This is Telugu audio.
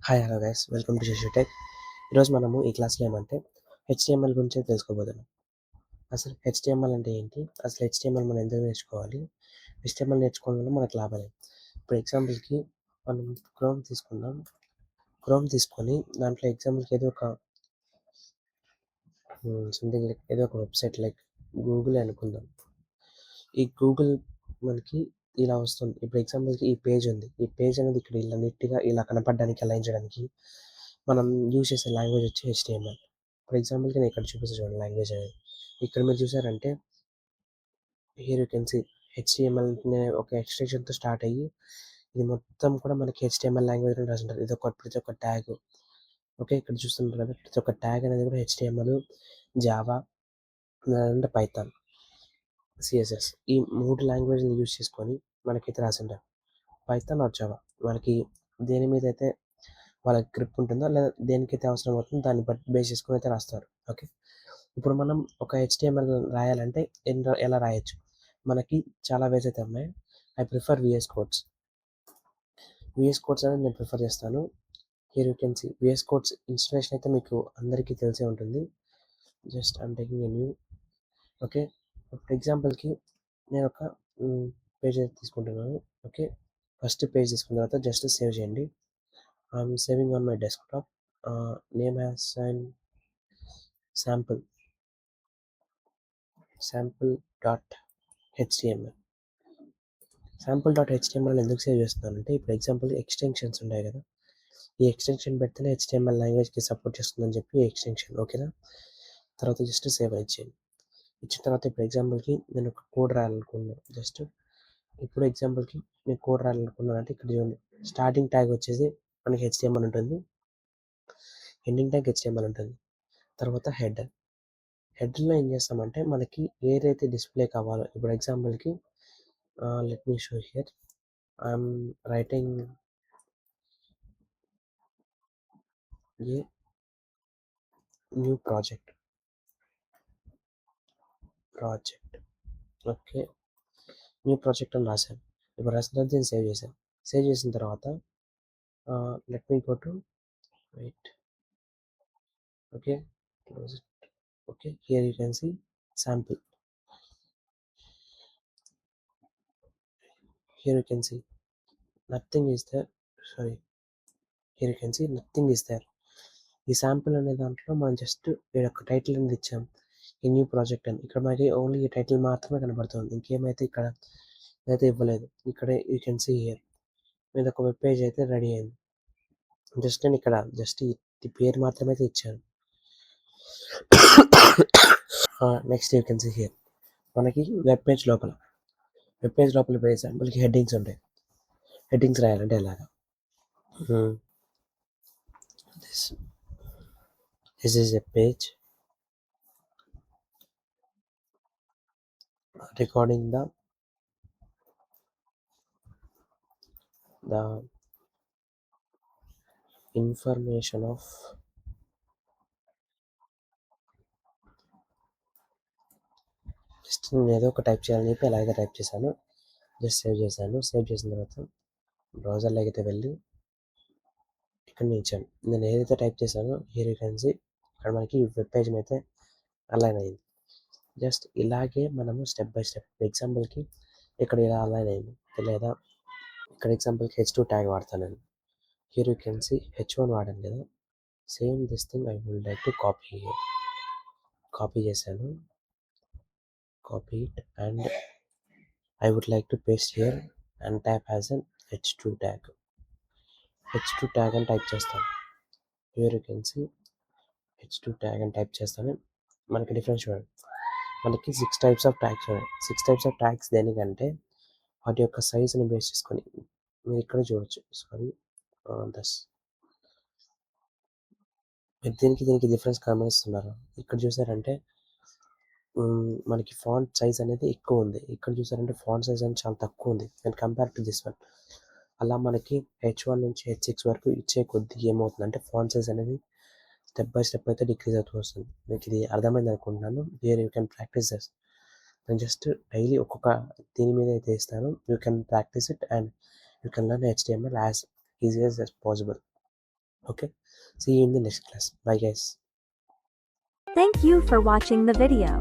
Hi hello guys welcome to Shashi tech. ఈరోజు మనము ఈ క్లాస్లో ఏమంటే హెచ్టిఎంఎల్ గురించి తెలుసుకోబోతున్నాం. అసలు హెచ్టిఎంఎల్ అంటే ఏంటి, అసలు హెచ్టిఎంఎల్ మనం ఎందుకు నేర్చుకోవాలి, హెచ్టిఎంఎల్ నేర్చుకోవడం వల్ల మనకు లాభాలు. ఇప్పుడు ఎగ్జాంపుల్కి మనం క్రోమ్ తీసుకుందాం. క్రోమ్ తీసుకొని దాంట్లో ఎగ్జాంపుల్కి ఏదో ఒక సంథింగ్ లైక్ ఏదో ఒక వెబ్సైట్ లైక్ గూగుల్ అనుకుందాం. ఈ గూగుల్ మనకి ఇలా వస్తుంది. ఇప్పుడు ఎగ్జాంపుల్కి ఈ పేజ్ ఉంది. ఈ పేజ్ అనేది ఇక్కడ ఇలా నీట్గా ఇలా కనపడడానికి అలైన్ చేయడానికి మనం యూజ్ చేసే లాంగ్వేజ్ వచ్చి హెచ్టిఎంఎల్. ఫర్ ఎగ్జాంపుల్కి నేను ఇక్కడ చూపిస్తాను చూడండి లాంగ్వేజ్ అనేది. ఇక్కడ మీరు చూసారంటే here you can see HTML ఒక ఎక్స్టెన్షన్తో స్టార్ట్ అయ్యి ఇది మొత్తం కూడా మనకి హెచ్టిఎంఎల్ లాంగ్వేజ్ అని రాసింటారు. ఇది ప్రతి ఒక్క ట్యాగ్. ఓకే, ఇక్కడ చూస్తుంటారు కదా, ప్రతి ఒక్క ట్యాగ్ అనేది కూడా HTML, Java and Python, CSS ఈ 3 లాంగ్వేజ్ని యూజ్ చేసుకొని మనకైతే రాసింటారు. పైథాన్ ఆర్ జావా మనకి దేని మీద అయితే వాళ్ళకి గ్రిప్ ఉంటుందో లేదా దేనికైతే అవసరం అవుతుందో దాన్ని బట్టి బేస్ చేసుకొని అయితే రాస్తారు. ఓకే, ఇప్పుడు మనం ఒక హెచ్టిఎంఎల్ రాయాలంటే ఎలా రాయొచ్చు, మనకి చాలా వేస్ అయితే ఉన్నాయి. I prefer VS codes. VS codes అనేది నేను ప్రిఫర్ చేస్తాను. Here you can see VS codes installation అయితే మీకు అందరికీ తెలిసే ఉంటుంది. Just I'm taking a new. Okay, for ఎగ్జాంపుల్కి నేను ఒక పేజ్ అయితే తీసుకుంటున్నాను. ఓకే, ఫస్ట్ పేజ్ తీసుకున్న తర్వాత జస్ట్ సేవ్ చేయండి. I'm saving on my desktop. Name has and sample dot HTML. sample.html ఎందుకు సేవ్ చేస్తున్నానంటే ఇప్పుడు ఎగ్జాంపుల్ ఎక్స్టెన్షన్స్ ఉన్నాయి కదా, ఈ ఎక్స్టెన్షన్ పెడితేనే హెచ్టిఎంఎల్ లాంగ్వేజ్కి సపోర్ట్ చేస్తుందని చెప్పి ఎక్స్టెన్షన్. ఓకేనా, తర్వాత జస్ట్ సేవ్ ఇచ్చేయండి. ఇచ్చిన తర్వాత ఇప్పుడు ఎగ్జాంపుల్కి నేను ఒక కోడ్ రాయాలనుకున్నాను. జస్ట్ ఇప్పుడు ఎగ్జాంపుల్కి నేను కోడ్ రాయాలనుకున్నాను అంటే ఇక్కడ చూడండి, స్టార్టింగ్ ట్యాగ్ వచ్చేసి మనకి హెచ్టిఎంఎల్ ఉంటుంది, ఎండింగ్ ట్యాగ్ హెచ్టిఎంఎల్ ఉంటుంది, తర్వాత హెడ్లో ఏం చేస్తామంటే మనకి ఏదైతే డిస్ప్లే కావాలో, ఇప్పుడు ఎగ్జాంపుల్కి let me show here. I'm writing a new project. Okay, new project అని రాశాను. ఇప్పుడు రాసిన తర్వాత నేను సేవ్ చేశాను. సేవ్ చేసిన తర్వాత let me go to wait. Okay, close it. Okay, here you can see sample. Here you can see nothing is there. Sorry, here you can see nothing is there. ఈ శాంపుల్ అనే దాంట్లో మనం జస్ట్ ఒక టైటిల్ అనేది ఇచ్చాం, ఈ న్యూ ప్రాజెక్ట్ అని. ఇక్కడ మనకి ఓన్లీ ఈ టైటిల్ మాత్రమే కనబడుతుంది, ఇంకేమైతే ఇక్కడ అయితే ఇవ్వలేదు. ఇక్కడ యూ కెన్ సీ హియర్ మీద ఒక వెబ్ పేజ్ అయితే రెడీ అయింది. జస్ట్ నేను ఇక్కడ జస్ట్ ఈ పేరు మాత్రమే అయితే ఇచ్చాను. Next you can see here మనకి వెబ్ పేజ్ లోపల ఇప్పుడు ఎగ్జాంపుల్కి హెడ్డింగ్స్ ఉంటాయి. హెడ్డింగ్స్ రాయాలంటే ఎలాగా, this is a page recording the information of just నేను ఏదో ఒక టైప్ చేయాలని చెప్పి అలాగే టైప్ చేశాను. జస్ట్ సేవ్ చేశాను. సేవ్ చేసిన తర్వాత బ్రౌజర్లోకి అయితే వెళ్ళి ఇక్కడ నేను ఇచ్చాను, నేను ఏదైతే టైప్ చేశానో హియర్ యూ కెన్ సీ ఇక్కడ మనకి వెబ్ పేజ్ అయితే అలైన్ అయింది. జస్ట్ ఇలాగే మనము స్టెప్ బై స్టెప్. ఎగ్జాంపుల్కి ఇక్కడ ఇలా అలైన్ అయింది, లేదా ఇక్కడ ఎగ్జాంపుల్కి H2 ట్యాగ్ వాడతాను నేను. Here you can see H1 వాడాను కదా, same this thing I would like to copy చేశాను. Copy it and I would like to paste here and type as an H2 tag. H2 tag అని టైప్ చేస్తాను. Here you can see H2 tag అని టైప్ చేస్తాను. మనకి డిఫరెన్స్ చూడండి, మనకి 6 types of tags ఉన్నాయి. 6 types of tags దేనికంటే వాటి యొక్క సైజుని బేస్ చేసుకొని. మీరు ఇక్కడ చూడొచ్చు. సారీ, మీరు దీనికి డిఫరెన్స్ గమనిస్తున్నారు. ఇక్కడ చూసారంటే మనకి ఫాంట్ సైజ్ అనేది ఎక్కువ ఉంది, ఇక్కడ చూసారంటే ఫాంట్ సైజ్ అనేది చాలా తక్కువ ఉంది and compare to this one. అలా మనకి H1 నుంచి H6 వరకు ఇచ్చే కొద్ది ఏమవుతుందంటే ఫాంట్ సైజ్ అనేది స్టెప్ బై స్టెప్ అయితే డిక్రీజ్ అవుతూ వస్తుంది. మీకు ఇది అర్థమైంది అనుకుంటున్నాను. Here you can practice this. నేను జస్ట్ డైలీ ఒక్కొక్క దీని మీద అయితే ఇస్తాను. You can practice it and you can learn HTML as easy as possible. Okay, see you in the next class. Bye guys. Thank you for watching the video.